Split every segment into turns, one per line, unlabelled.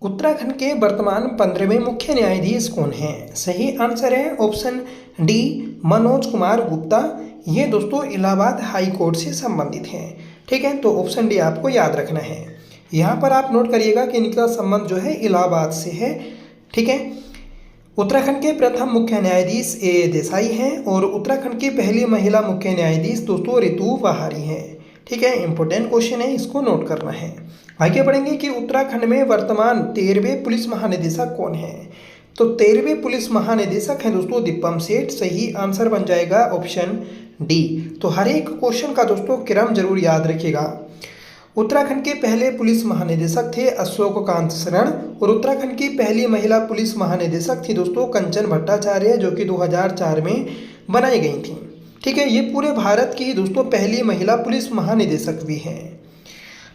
उत्तराखंड के वर्तमान 15वें मुख्य न्यायाधीश कौन हैं? सही आंसर है ऑप्शन डी मनोज कुमार गुप्ता। ये दोस्तों इलाहाबाद हाई कोर्ट से संबंधित हैं। ठीक है, तो ऑप्शन डी आपको याद रखना है। यहाँ पर आप नोट करिएगा कि इनका संबंध जो है इलाहाबाद से है। ठीक है, उत्तराखंड के प्रथम मुख्य न्यायाधीश ए देसाई हैं और उत्तराखंड की पहली महिला मुख्य न्यायाधीश दोस्तों ऋतु बहारी हैं। ठीक है, इंपॉर्टेंट क्वेश्चन है, इसको नोट करना है। आगे बढ़ेंगे कि उत्तराखंड में वर्तमान 13वें पुलिस महानिदेशक कौन है? तो 13वें पुलिस महानिदेशक हैं दोस्तों दीपम सेठ। सही आंसर बन जाएगा ऑप्शन डी। तो हर एक क्वेश्चन का दोस्तों क्रम जरूर याद रखिएगा। उत्तराखंड के पहले पुलिस महानिदेशक थे अशोक कांत शरण और उत्तराखंड की पहली महिला पुलिस महानिदेशक थी दोस्तों कंचन भट्टाचार्य, जो कि 2004 में बनाई गई थी। ठीक है, ये पूरे भारत की दोस्तों पहली महिला पुलिस महानिदेशक भी हैं।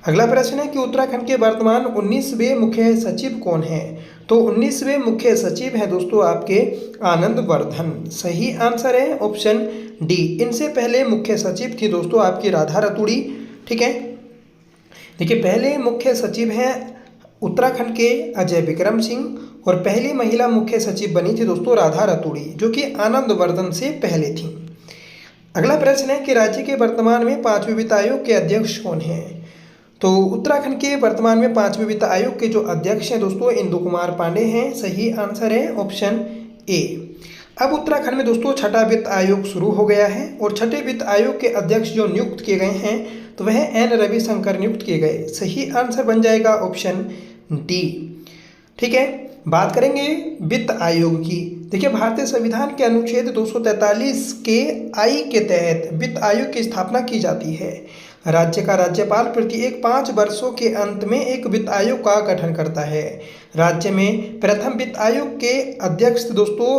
अगला प्रश्न है कि उत्तराखंड के वर्तमान 19वें मुख्य सचिव कौन है? तो 19वें मुख्य सचिव हैं दोस्तों आपके आनंद वर्धन। सही आंसर है ऑप्शन डी। इनसे पहले मुख्य सचिव थी दोस्तों आपकी राधा रतूड़ी। ठीक है, देखिए पहले मुख्य सचिव हैं उत्तराखंड के अजय विक्रम सिंह और पहली महिला मुख्य सचिव बनी थी दोस्तों राधा रतूड़ी, जो कि आनंद वर्धन से पहले थी। अगला प्रश्न है कि राज्य के वर्तमान में 5वें वित्त आयोग के अध्यक्ष कौन हैं? तो उत्तराखंड के वर्तमान में 5वें वित्त आयोग के जो अध्यक्ष हैं दोस्तों इंदु कुमार पांडे हैं। सही आंसर है ऑप्शन ए। अब उत्तराखंड में दोस्तों छठा वित्त आयोग शुरू हो गया है और छठे वित्त आयोग के अध्यक्ष जो नियुक्त किए गए हैं तो वह एन रविशंकर नियुक्त किए गए। सही आंसर बन जाएगा ऑप्शन डी। ठीक है, बात करेंगे वित्त आयोग की। देखिए भारतीय संविधान के अनुच्छेद 243 के आई के तहत वित्त आयोग की स्थापना की जाती है। राज्य का राज्यपाल प्रत्येक 5 वर्षों के अंत में एक वित्त आयोग का गठन करता है। राज्य में प्रथम वित्त आयोग के अध्यक्ष दोस्तों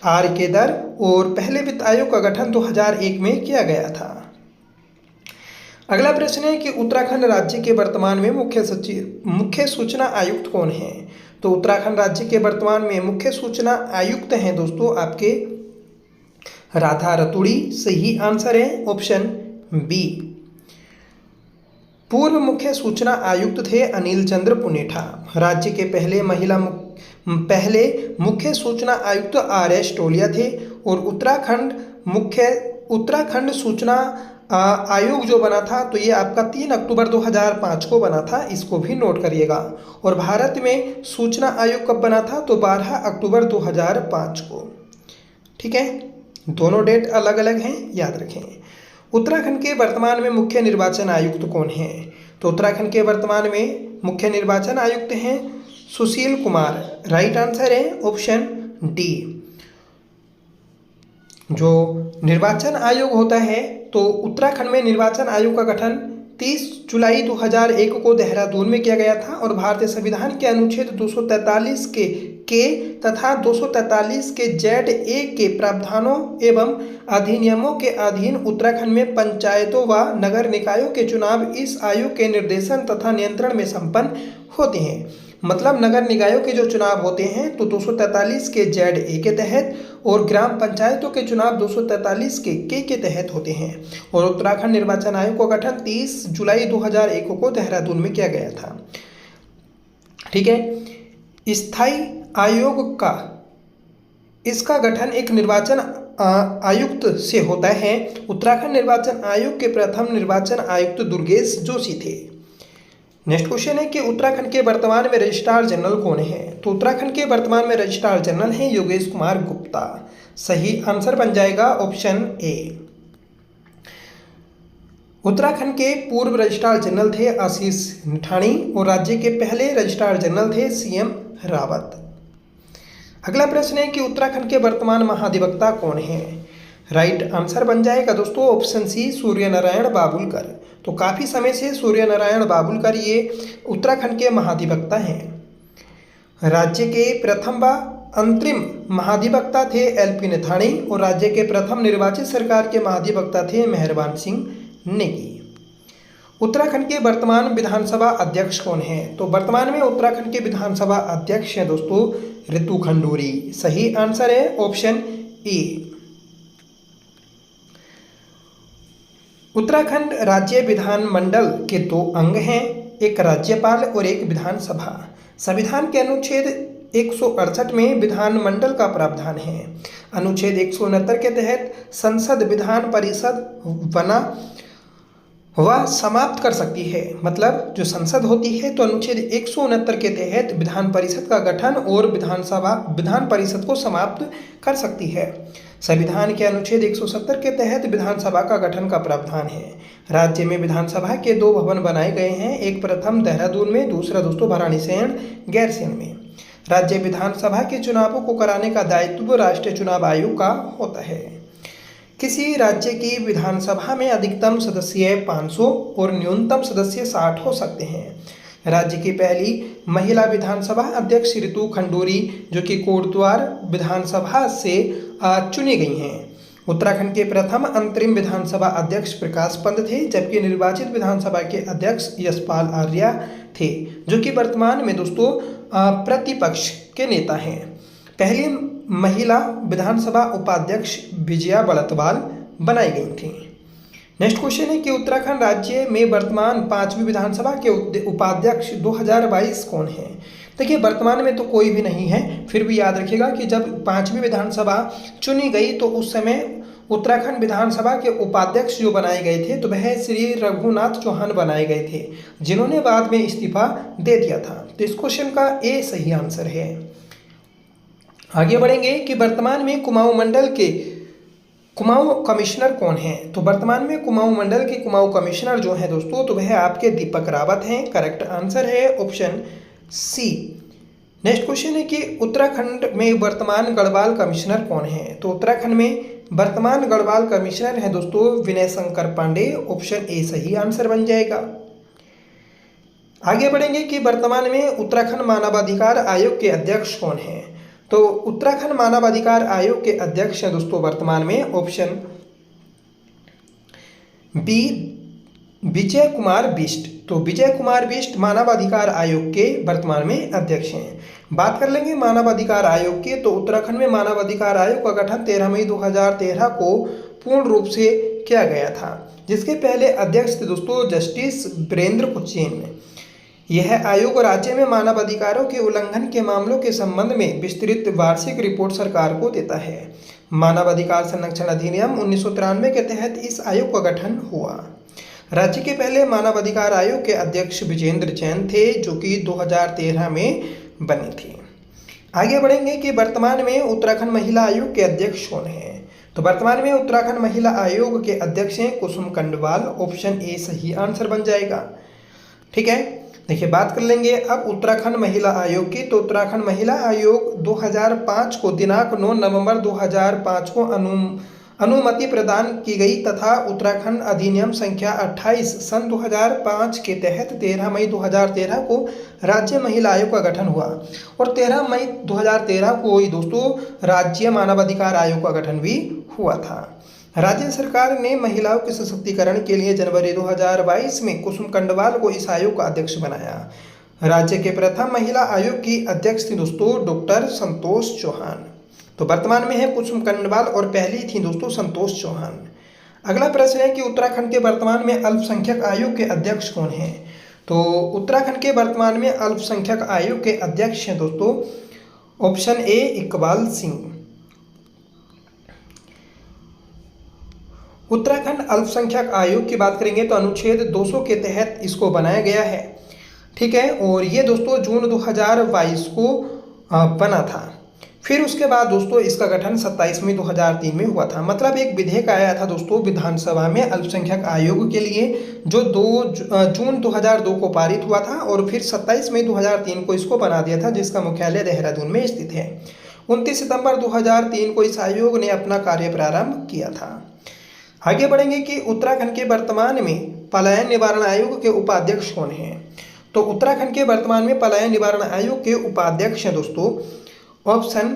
आर के दर और पहले वित्त आयोग का गठन 2001 में किया गया था। अगला प्रश्न है कि उत्तराखंड राज्य के वर्तमान में मुख्य सूचना आयुक्त कौन है? तो उत्तराखंड राज्य के वर्तमान में मुख्य सूचना आयुक्त हैं दोस्तों आपके राधा रतूड़ी। सही आंसर है ऑप्शन बी। पूर्व मुख्य सूचना आयुक्त थे अनिल चंद्र पुनेठा। राज्य के पहले मुख्य सूचना आयुक्त आर एस टोलिया थे और उत्तराखंड सूचना आयोग जो बना था तो ये आपका 3 अक्टूबर 2005 को बना था, इसको भी नोट करिएगा। और भारत में सूचना आयोग कब बना था? तो 12 अक्टूबर 2005 को। ठीक है, दोनों डेट अलग अलग हैं, याद रखें। उत्तराखंड के वर्तमान में मुख्य निर्वाचन आयुक्त कौन हैं? तो उत्तराखंड के वर्तमान में मुख्य निर्वाचन आयुक्त हैं सुशील कुमार। राइट आंसर है ऑप्शन डी। जो निर्वाचन आयोग होता है तो उत्तराखंड में निर्वाचन आयोग का गठन 30 जुलाई 2001 को देहरादून में किया गया था और भारतीय संविधान के अनुच्छेद 243 के तथा 243 के जेड ए के प्रावधानों एवं अधिनियमों के अधीन उत्तराखंड में पंचायतों व नगर निकायों के चुनाव इस आयोग के निर्देशन तथा नियंत्रण में संपन्न होते हैं। मतलब नगर निकायों के जो चुनाव होते हैं तो 243 के जेड ए के तहत और ग्राम पंचायतों के चुनाव 243 के तहत होते हैं। और उत्तराखंड निर्वाचन आयोग का गठन 30 जुलाई 2001 को देहरादून में किया गया था। ठीक है, स्थायी आयोग का इसका गठन एक निर्वाचन आयुक्त से होता है। उत्तराखंड निर्वाचन आयोग के प्रथम निर्वाचन आयुक्त दुर्गेश जोशी थे। नेक्स्ट क्वेश्चन है कि उत्तराखंड के वर्तमान में रजिस्ट्रार जनरल कौन है? तो उत्तराखंड के वर्तमान में रजिस्ट्रार जनरल हैं योगेश कुमार गुप्ता। सही आंसर बन जाएगा ऑप्शन ए। उत्तराखंड के पूर्व रजिस्ट्रार जनरल थे आशीष निठानी और राज्य के पहले रजिस्ट्रार जनरल थे सीएम रावत। अगला प्रश्न है कि उत्तराखंड के वर्तमान महाधिवक्ता कौन है? राइट आंसर बन जाएगा दोस्तों ऑप्शन सी सूर्य नारायण बाबुलकर। तो काफ़ी समय से सूर्य नारायण बाबुलकर ये उत्तराखंड के महाधिवक्ता हैं। राज्य के प्रथम व अंतरिम महाधिवक्ता थे एलपी नथाणी और राज्य के प्रथम निर्वाचित सरकार के महाधिवक्ता थे मेहरबान सिंह नेगी। उत्तराखंड के वर्तमान विधानसभा अध्यक्ष कौन है? तो वर्तमान में उत्तराखंड के विधानसभा अध्यक्ष हैं दोस्तों ऋतु खंडूरी। सही आंसर है ऑप्शन ए। उत्तराखंड राज्य विधानमंडल के 2 अंग हैं, एक राज्यपाल और एक विधानसभा। संविधान के अनुच्छेद 168 में विधानमंडल का प्रावधान है। अनुच्छेद 169 के तहत संसद विधान परिषद बना वह समाप्त कर सकती है। मतलब जो संसद होती है तो अनुच्छेद 169 के तहत विधान परिषद का गठन और विधान परिषद को समाप्त कर सकती है। संविधान के अनुच्छेद 170 के तहत विधानसभा का गठन का प्रावधान है। राज्य में विधानसभा के 2 भवन बनाए गए हैं, एक प्रथम देहरादून में, दूसरा दोस्तों भराड़ीसैंण गैरसैंण में। राज्य विधानसभा के चुनावों को कराने का दायित्व राष्ट्रीय चुनाव आयोग का होता है। किसी राज्य की विधानसभा में अधिकतम सदस्य 500 और न्यूनतम सदस्य 60 हो सकते हैं। राज्य की पहली महिला विधानसभा अध्यक्ष ऋतु खंडूरी जो कि कोटद्वार विधानसभा से चुनी गई हैं। उत्तराखंड के प्रथम अंतरिम विधानसभा अध्यक्ष प्रकाश पंत थे, जबकि निर्वाचित विधानसभा के अध्यक्ष यशपाल आर्या थे, जो कि वर्तमान में दोस्तों प्रतिपक्ष के नेता हैं। पहली महिला विधानसभा उपाध्यक्ष विजया बड़तवाल बनाई गई थी। नेक्स्ट क्वेश्चन है कि उत्तराखंड राज्य में वर्तमान 5वीं विधानसभा के उपाध्यक्ष 2022 कौन है। देखिए वर्तमान में तो कोई भी नहीं है, फिर भी याद रखिएगा कि जब 5वीं विधानसभा चुनी गई तो उस समय उत्तराखंड विधानसभा के उपाध्यक्ष जो बनाए गए थे तो वह श्री रघुनाथ चौहान बनाए गए थे, जिन्होंने बाद में इस्तीफा दे दिया था। तो इस क्वेश्चन का ए सही आंसर है। आगे बढ़ेंगे कि वर्तमान में कुमाऊं मंडल के कुमाऊं कमिश्नर कौन है। तो वर्तमान में कुमाऊं मंडल के कुमाऊं कमिश्नर जो है दोस्तों तो वह आपके दीपक रावत हैं। करेक्ट आंसर है ऑप्शन सी। नेक्स्ट क्वेश्चन है कि उत्तराखंड में वर्तमान गढ़वाल कमिश्नर कौन है। तो उत्तराखंड में वर्तमान गढ़वाल कमिश्नर है दोस्तों विनय शंकर पांडे। ऑप्शन ए सही आंसर बन जाएगा। आगे बढ़ेंगे कि वर्तमान में उत्तराखंड मानवाधिकार आयोग के अध्यक्ष कौन है। तो उत्तराखंड मानवाधिकार आयोग के अध्यक्ष हैं दोस्तों वर्तमान में ऑप्शन बी विजय कुमार बिष्ट। तो विजय कुमार बिष्ट मानवाधिकार आयोग के वर्तमान में अध्यक्ष हैं। बात कर लेंगे मानवाधिकार आयोग के, तो उत्तराखंड में मानवाधिकार आयोग का गठन 13 मई 2013 को पूर्ण रूप से किया गया था, जिसके पहले अध्यक्ष थे दोस्तों जस्टिस वीरेंद्र कुचेन। यह आयोग राज्य में मानवाधिकारों के उल्लंघन के मामलों के संबंध में विस्तृत वार्षिक रिपोर्ट सरकार को देता है। मानवाधिकार संरक्षण अधिनियम 1993 के तहत इस आयोग का गठन हुआ। राज्य के पहले मानवाधिकार आयोग के अध्यक्ष विजेंद्र जैन थे, जो कि 2013 में बने थे। आगे बढ़ेंगे कि वर्तमान में उत्तराखंड महिला आयोग के अध्यक्ष कौन है। तो वर्तमान में उत्तराखंड महिला आयोग के अध्यक्ष हैं कुसुम कंडवाल। ऑप्शन ए सही आंसर बन जाएगा। ठीक है, देखिए बात कर लेंगे अब उत्तराखंड महिला आयोग की। तो उत्तराखंड महिला आयोग 2005 को दिनांक 9 नवंबर 2005 को अनुमति प्रदान की गई तथा उत्तराखंड अधिनियम संख्या 28 सन 2005 के तहत 13 मई 2013 को राज्य महिला आयोग का गठन हुआ और 13 मई 2013 को ही दोस्तों राज्य मानवाधिकार आयोग का गठन भी हुआ था। राज्य सरकार ने महिलाओं के सशक्तिकरण के लिए जनवरी 2022 में कुसुम कंडवाल को इस आयोग का अध्यक्ष बनाया। राज्य के प्रथम महिला आयोग की अध्यक्ष थी दोस्तों डॉक्टर संतोष चौहान। तो वर्तमान में है कुसुम कंडवाल और पहली थी दोस्तों संतोष चौहान। अगला प्रश्न है कि उत्तराखंड के वर्तमान में अल्पसंख्यक आयोग के अध्यक्ष कौन हैं। तो उत्तराखंड के वर्तमान में अल्पसंख्यक आयोग के अध्यक्ष हैं दोस्तों ऑप्शन ए इकबाल सिंह। उत्तराखंड अल्पसंख्यक आयोग की बात करेंगे तो अनुच्छेद 200 के तहत इसको बनाया गया है। ठीक है, और ये दोस्तों जून 2022 को बना था। फिर उसके बाद दोस्तों इसका गठन 27 मई 2003 में हुआ था। मतलब एक विधेयक आया था दोस्तों विधानसभा में अल्पसंख्यक आयोग के लिए, जो 2 जून 2002 को पारित हुआ था और फिर 27 मई 2003 को इसको बना दिया था, जिसका मुख्यालय देहरादून में स्थित है। 29 सितंबर 2003 को इस आयोग ने अपना कार्य प्रारंभ किया था। आगे बढ़ेंगे कि उत्तराखंड के वर्तमान में पलायन निवारण आयोग के उपाध्यक्ष कौन हैं। तो उत्तराखंड के वर्तमान में पलायन निवारण आयोग के उपाध्यक्ष हैं दोस्तों ऑप्शन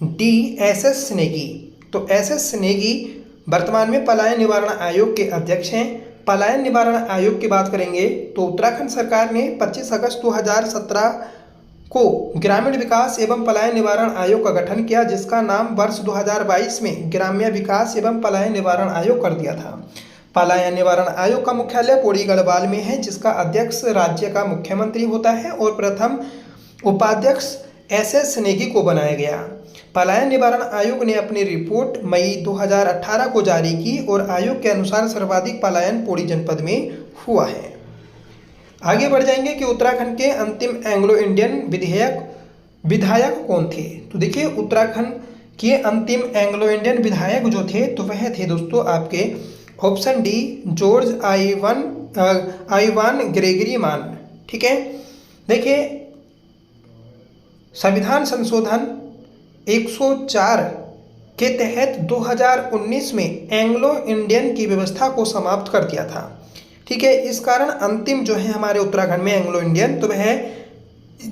डी एस.एस. नेगी। तो एस.एस. नेगी वर्तमान में पलायन निवारण आयोग के अध्यक्ष हैं। पलायन निवारण आयोग की बात करेंगे तो उत्तराखंड सरकार ने 25 अगस्त 2017 को ग्रामीण विकास एवं पलायन निवारण आयोग का गठन किया, जिसका नाम वर्ष 2022 में ग्राम्य विकास एवं पलायन निवारण आयोग कर दिया था। पलायन निवारण आयोग का मुख्यालय पौड़ी गढ़वाल में है, जिसका अध्यक्ष राज्य का मुख्यमंत्री होता है और प्रथम उपाध्यक्ष SS नेगी को बनाया गया। पलायन निवारण आयोग ने अपनी रिपोर्ट मई 2018 को जारी की और आयोग के अनुसार सर्वाधिक पलायन पौड़ी जनपद में हुआ है। आगे बढ़ जाएंगे कि उत्तराखंड के अंतिम एंग्लो इंडियन विधायक कौन थे। तो देखिए, उत्तराखंड के अंतिम एंग्लो इंडियन विधायक जो थे तो वह थे दोस्तों आपके option D George Ivan Gregory मान। ठीक है, देखिए संविधान संशोधन 104 के तहत 2019 में एंग्लो इंडियन की व्यवस्था को समाप्त कर दिया था। ठीक है, इस कारण अंतिम जो है हमारे उत्तराखंड में एंग्लो इंडियन तो वह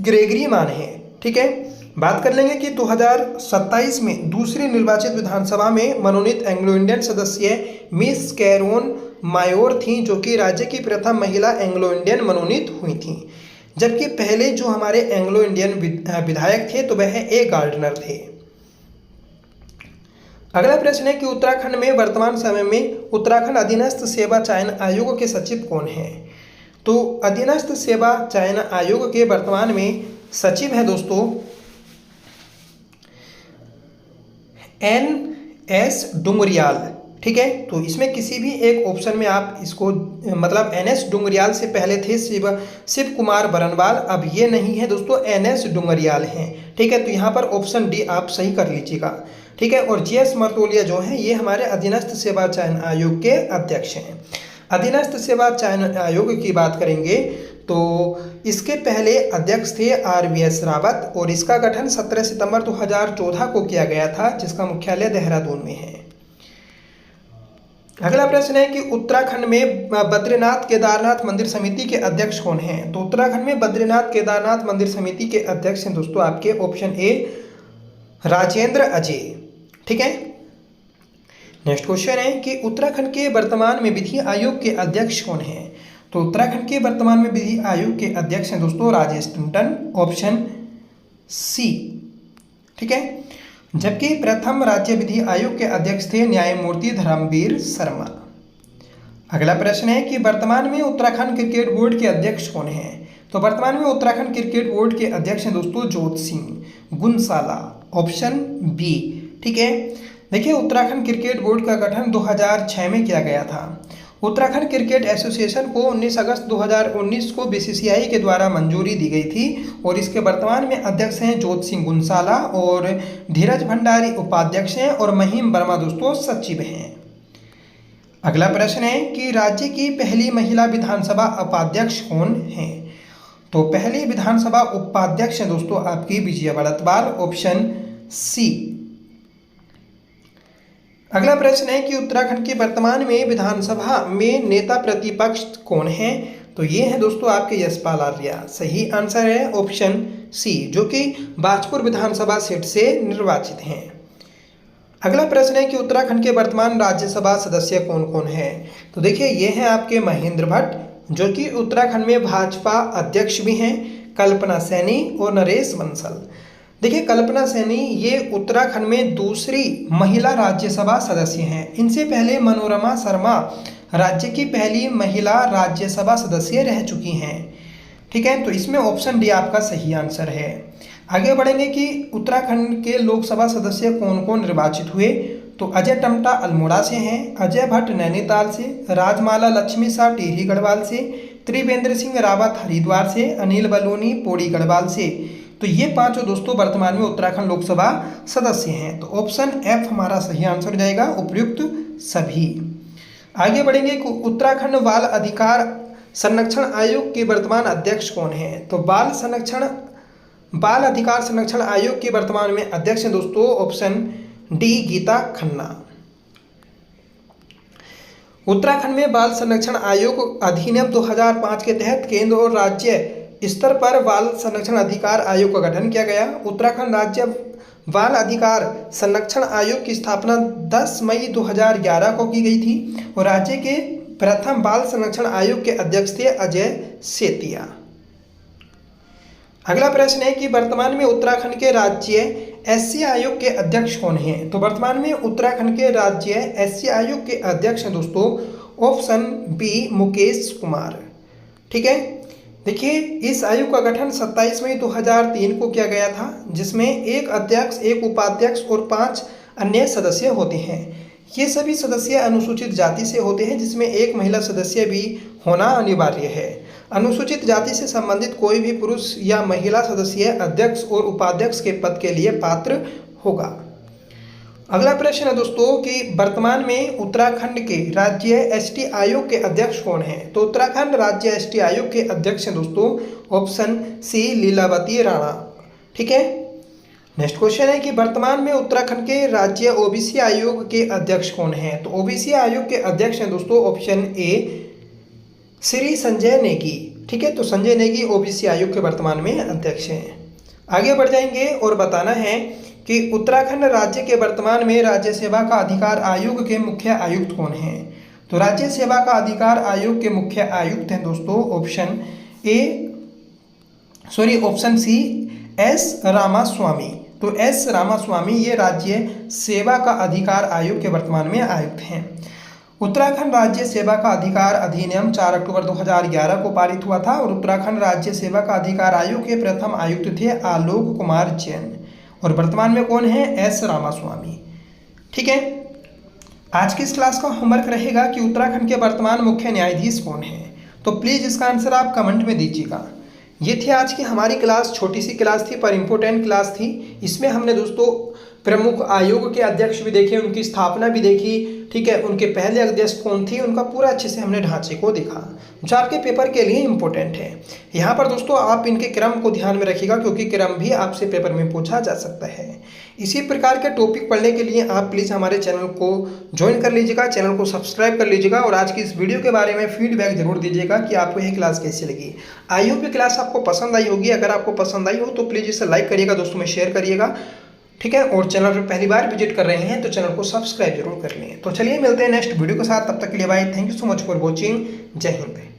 ग्रेगरी मान है। ठीक है, बात कर लेंगे कि 2027 में दूसरी निर्वाचित विधानसभा में मनोनीत एंग्लो इंडियन सदस्य मिस कैरोन मायोर थी, जो कि राज्य की प्रथम महिला एंग्लो इंडियन मनोनीत हुई थी। जबकि पहले जो हमारे एंग्लो इंडियन विधायक थे तो वह ए गार्डनर थे। अगला प्रश्न है कि उत्तराखंड में वर्तमान समय में उत्तराखंड अधीनस्थ सेवा चयन आयोग के सचिव कौन हैं। तो अधीनस्थ सेवा चयन आयोग के वर्तमान में सचिव है दोस्तों NS डुंगरियाल। ठीक है, तो इसमें किसी भी एक ऑप्शन में आप इसको मतलब NS डुंगरियाल से पहले थे शिव कुमार बरनवाल, अब ये नहीं है दोस्तों, NS डुंगरियाल हैं। ठीक है, तो यहाँ पर ऑप्शन डी आप सही कर लीजिएगा। ठीक है, और GS मर्तोलिया जो है ये हमारे अधीनस्थ सेवा चयन आयोग के अध्यक्ष हैं। अधीनस्थ सेवा चयन आयोग की बात करेंगे तो इसके पहले अध्यक्ष थे RVS रावत और इसका गठन 17 सितंबर 2014 को किया गया था, जिसका मुख्यालय देहरादून में है। अगला प्रश्न है कि उत्तराखंड में बद्रीनाथ केदारनाथ मंदिर समिति के अध्यक्ष कौन हैं। तो उत्तराखंड में बद्रीनाथ केदारनाथ मंदिर समिति के अध्यक्ष हैं दोस्तों आपके ऑप्शन ए राजेंद्र अजय। ठीक है, नेक्स्ट क्वेश्चन है कि उत्तराखंड के वर्तमान में विधि आयोग के अध्यक्ष कौन हैं। तो उत्तराखंड के वर्तमान में विधि आयोग के अध्यक्ष हैं दोस्तों राजेश टंडन, ऑप्शन सी। ठीक है, जबकि प्रथम राज्य विधि आयोग के अध्यक्ष थे न्यायमूर्ति धर्मवीर शर्मा। अगला प्रश्न है कि वर्तमान में उत्तराखंड क्रिकेट बोर्ड के अध्यक्ष कौन हैं। तो वर्तमान में उत्तराखंड क्रिकेट बोर्ड के अध्यक्ष हैं दोस्तों जोत सिंह गुनसाला, ऑप्शन बी। ठीक है, देखिए उत्तराखंड क्रिकेट बोर्ड का गठन 2006 में किया गया था। उत्तराखंड क्रिकेट एसोसिएशन को 19 अगस्त 2019 को BCCI के द्वारा मंजूरी दी गई थी और इसके वर्तमान में अध्यक्ष हैं जोत सिंह गुनसाला और धीरज भंडारी उपाध्यक्ष हैं और महिम वर्मा दोस्तों सचिव हैं। अगला प्रश्न है कि राज्य की पहली महिला विधानसभा उपाध्यक्ष कौन हैं। तो पहली विधानसभा उपाध्यक्ष हैं दोस्तों आपकी विजया बड़तवाल, ऑप्शन सी। अगला प्रश्न है कि उत्तराखंड के वर्तमान में विधानसभा में नेता प्रतिपक्ष कौन है। तो ये है दोस्तों आपके यशपाल आर्या। सही आंसर है ऑप्शन सी, जो कि बाजपुर विधानसभा सीट से निर्वाचित हैं। अगला प्रश्न है कि उत्तराखंड के वर्तमान राज्यसभा सदस्य कौन कौन है। तो देखिए ये हैं आपके महेंद्र भट्ट, जो कि उत्तराखंड में भाजपा अध्यक्ष भी हैं, कल्पना सैनी और नरेश बंसल। देखिए कल्पना सैनी ये उत्तराखंड में दूसरी महिला राज्यसभा सदस्य हैं। इनसे पहले मनोरमा शर्मा राज्य की पहली महिला राज्यसभा सदस्य रह चुकी हैं। ठीक है, तो इसमें ऑप्शन डी आपका सही आंसर है। आगे बढ़ेंगे कि उत्तराखंड के लोकसभा सदस्य कौन कौन निर्वाचित हुए। तो अजय टमटा अल्मोड़ा से हैं, अजय भट्ट नैनीताल से, राजमाला लक्ष्मी शाह टिहरी गढ़वाल से, त्रिवेंद्र सिंह रावत हरिद्वार से, अनिल बलूनी पौड़ी गढ़वाल से। तो ये पांचों दोस्तों वर्तमान में उत्तराखंड लोकसभा सदस्य हैं। तो ऑप्शन एफ हमारा सही आंसर हो जाएगा, उपयुक्त सभी। आगे बढ़ेंगे कि उत्तराखंड बाल अधिकार संरक्षण आयोग के वर्तमान अध्यक्ष कौन हैं। तो बाल अधिकार संरक्षण आयोग के वर्तमान में अध्यक्ष हैं दोस्तों ऑप्शन डी गीता खन्ना। उत्तराखंड में बाल संरक्षण आयोग अधिनियम 2005 के तहत केंद्र और राज्य स्तर पर बाल संरक्षण अधिकार आयोग का गठन किया गया। उत्तराखंड राज्य बाल अधिकार संरक्षण आयोग की स्थापना 10 मई 2011 को की गई थी और राज्य के प्रथम बाल संरक्षण आयोग के अध्यक्ष थे अजय सेतिया। अगला प्रश्न है कि वर्तमान में उत्तराखंड के राज्य SC आयोग के अध्यक्ष कौन हैं। तो वर्तमान में उत्तराखंड के राज्य SC आयोग के अध्यक्ष हैं दोस्तों ऑप्शन बी मुकेश कुमार। ठीक है, देखिए इस आयोग का गठन 27 मई 2003 को किया गया था, जिसमें एक अध्यक्ष, एक उपाध्यक्ष और 5 अन्य सदस्य होते हैं। ये सभी सदस्य अनुसूचित जाति से होते हैं, जिसमें एक महिला सदस्य भी होना अनिवार्य है। अनुसूचित जाति से संबंधित कोई भी पुरुष या महिला सदस्य अध्यक्ष और उपाध्यक्ष के पद के लिए पात्र होगा। अगला प्रश्न है दोस्तों कि वर्तमान में उत्तराखंड के राज्य एसटी आयोग के अध्यक्ष कौन हैं? तो उत्तराखंड राज्य एसटी आयोग के अध्यक्ष हैं दोस्तों ऑप्शन सी लीलावती राणा। ठीक है, नेक्स्ट क्वेश्चन है कि वर्तमान में उत्तराखंड के राज्य ओबीसी आयोग के अध्यक्ष कौन हैं? तो ओबीसी आयोग के अध्यक्ष हैं दोस्तों ऑप्शन ए श्री संजय नेगी। ठीक है, तो संजय नेगी ओबीसी आयोग के वर्तमान में अध्यक्ष हैं। आगे बढ़ जाएंगे और बताना है कि उत्तराखंड राज्य के वर्तमान में राज्य सेवा का अधिकार आयोग के मुख्य आयुक्त कौन हैं? तो राज्य सेवा का अधिकार आयोग के मुख्य आयुक्त हैं दोस्तों ऑप्शन सी एस रामास्वामी। तो एस रामास्वामी ये राज्य सेवा का अधिकार आयोग के वर्तमान में आयुक्त हैं। उत्तराखंड राज्य सेवा का अधिकार अधिनियम 4 अक्टूबर 2011 को पारित हुआ था और उत्तराखंड राज्य सेवा का अधिकार आयोग के प्रथम आयुक्त थे आलोक कुमार जैन और वर्तमान में कौन है? एस रामास्वामी। ठीक है, आज की इस क्लास का होमवर्क रहेगा कि उत्तराखंड के वर्तमान मुख्य न्यायाधीश कौन है। तो प्लीज़ इसका आंसर आप कमेंट में दीजिएगा। ये थी आज की हमारी क्लास, छोटी सी क्लास थी पर इम्पोर्टेंट क्लास थी। इसमें हमने दोस्तों प्रमुख आयोग के अध्यक्ष भी देखे, उनकी स्थापना भी देखी। ठीक है, उनके पहले अध्यक्ष कौन थे, उनका पूरा अच्छे से हमने ढांचे को देखा, जो आपके पेपर के लिए इम्पोर्टेंट है। यहाँ पर दोस्तों आप इनके क्रम को ध्यान में रखिएगा, क्योंकि क्रम भी आपसे पेपर में पूछा जा सकता है। इसी प्रकार के टॉपिक पढ़ने के लिए आप प्लीज़ हमारे चैनल को ज्वाइन कर लीजिएगा, चैनल को सब्सक्राइब कर लीजिएगा और आज की इस वीडियो के बारे में फीडबैक जरूर दीजिएगा कि आपको यह क्लास कैसी लगी। आई होप ये क्लास आपको पसंद आई होगी। अगर आपको पसंद आई हो तो प्लीज़ इसे लाइक करिएगा, दोस्तों में शेयर करिएगा। ठीक है, और चैनल पर पहली बार विजिट कर रहे हैं तो चैनल को सब्सक्राइब जरूर कर लें। तो चलिए मिलते हैं नेक्स्ट वीडियो के साथ, तब तक के लिए bye. Thank you so much for watching. जय हिंद।